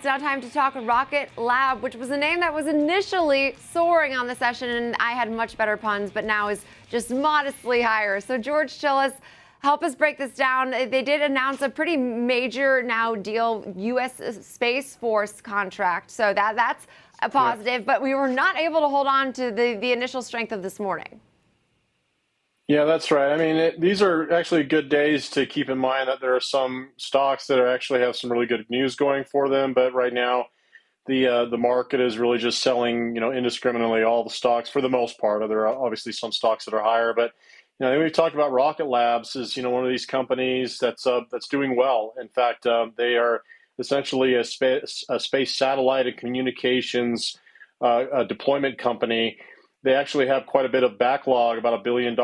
it's now time to talk Rocket Lab, which was a name that was initially soaring on the session, and I had much better puns, but now is just modestly higher. So George Tsilis, help us break this down. They did announce a pretty major now deal, U.S. Space Force contract, so that's a positive, but we were not able to hold on to the initial strength of this morning. Yeah, that's right. I mean, these are actually good days to keep in mind that there are some stocks that actually have some really good news going for them. But right now, the market is really just selling, indiscriminately all the stocks for the most part. There are obviously some stocks that are higher, but we've talked about Rocket Labs is one of these companies that's doing well. In fact, they are essentially a space satellite and communications deployment company. They actually have quite a bit of backlog, about $1 billion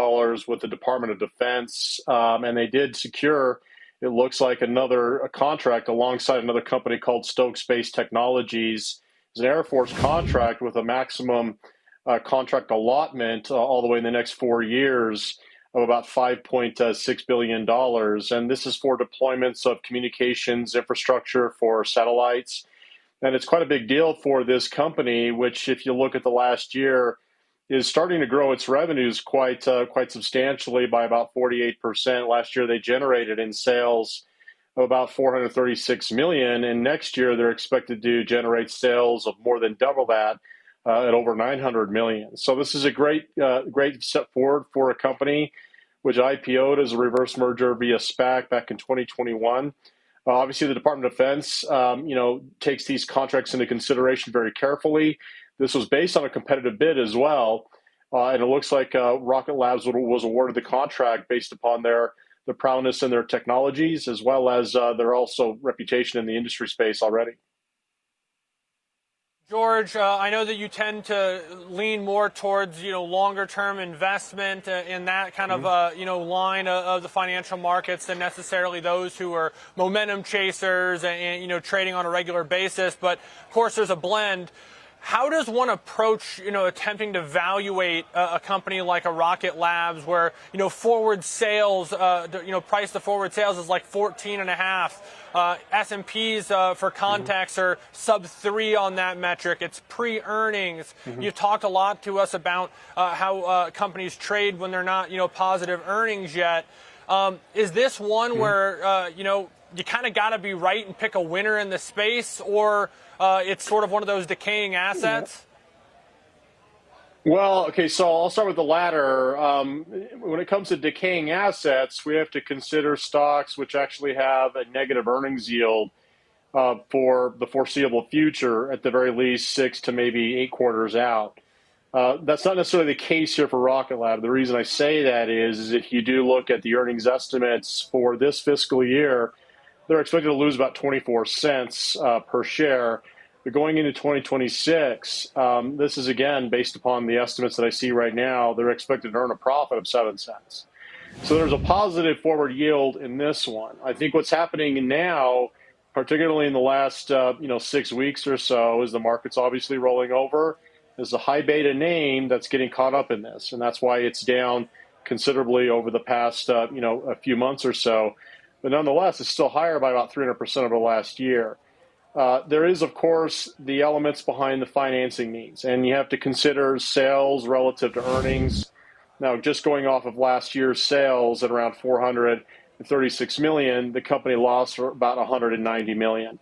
with the Department of Defense, and they did secure, it looks like, a contract alongside another company called Stoke Space Technologies. It's an Air Force contract with a maximum contract allotment all the way in the next 4 years of about $5.6 billion. And this is for deployments of communications infrastructure for satellites. And it's quite a big deal for this company, which, if you look at the last year, is starting to grow its revenues quite substantially by about 48%. Last year, they generated in sales of about $436 million, and next year they're expected to generate sales of more than double that at over $900 million. So this is a great step forward for a company which IPO'd as a reverse merger via SPAC back in 2021. Obviously, the Department of Defense, takes these contracts into consideration very carefully. This was based on a competitive bid as well, and it looks like Rocket Labs was awarded the contract based upon their prowess in their technologies, as well as their also reputation in the industry space already. George, I know that you tend to lean more towards longer-term investment in that kind of line of the financial markets than necessarily those who are momentum chasers and trading on a regular basis. But of course, there's a blend. How does one approach, attempting to evaluate a company like a Rocket Labs where, forward sales, price to forward sales is like 14.5. S&Ps, for context, are sub 3 on that metric. It's pre-earnings. You've talked a lot to us about how companies trade when they're not, positive earnings yet. Is this one where, you kind of got to be right and pick a winner in the space, or it's sort of one of those decaying assets? Well, okay, so I'll start with the latter. When it comes to decaying assets, we have to consider stocks which actually have a negative earnings yield for the foreseeable future, at the very least 6 to maybe 8 quarters out. That's not necessarily the case here for Rocket Lab. The reason I say that is if you do look at the earnings estimates for this fiscal year, they're expected to lose about 24 cents per share. But going into 2026, this is, again, based upon the estimates that I see right now, they're expected to earn a profit of 7 cents. So there's a positive forward yield in this one. I think what's happening now, particularly in the last 6 weeks or so, is the market's obviously rolling over. There's a high beta name that's getting caught up in this, and that's why it's down considerably over the past a few months or so. But nonetheless, it's still higher by about 300% over the last year. There is, of course, the elements behind the financing needs, and you have to consider sales relative to earnings. Now, just going off of last year's sales at around $436 million, the company lost about $190 million.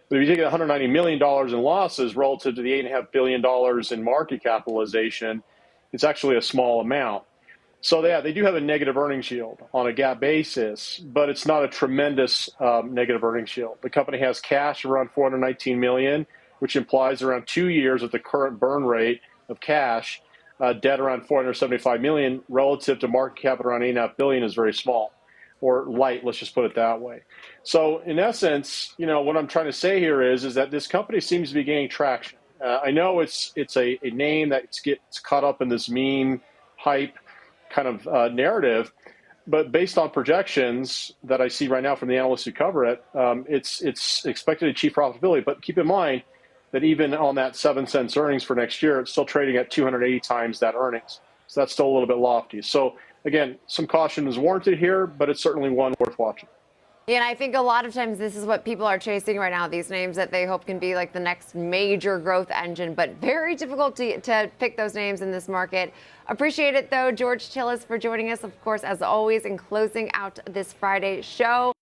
But if you take $190 million in losses relative to the $8.5 billion in market capitalization, it's actually a small amount. So they do have a negative earnings yield on a GAAP basis, but it's not a tremendous negative earnings yield. The company has cash around $419 million, which implies around 2 years at the current burn rate of cash. Debt around $475 million relative to market cap around $8.5 billion is very small, or light. Let's just put it that way. So in essence, what I'm trying to say here is that this company seems to be gaining traction. I know it's a name that gets caught up in this meme hype kind of narrative, but based on projections that I see right now from the analysts who cover it, it's expected to achieve profitability. But keep in mind that even on that 7 cents earnings for next year, it's still trading at 280 times that earnings. So that's still a little bit lofty. So again, some caution is warranted here, but it's certainly one worth watching. And I think a lot of times this is what people are chasing right now, these names that they hope can be like the next major growth engine, but very difficult to pick those names in this market. Appreciate it, though, George Tsilis, for joining us, of course, as always, in closing out this Friday show.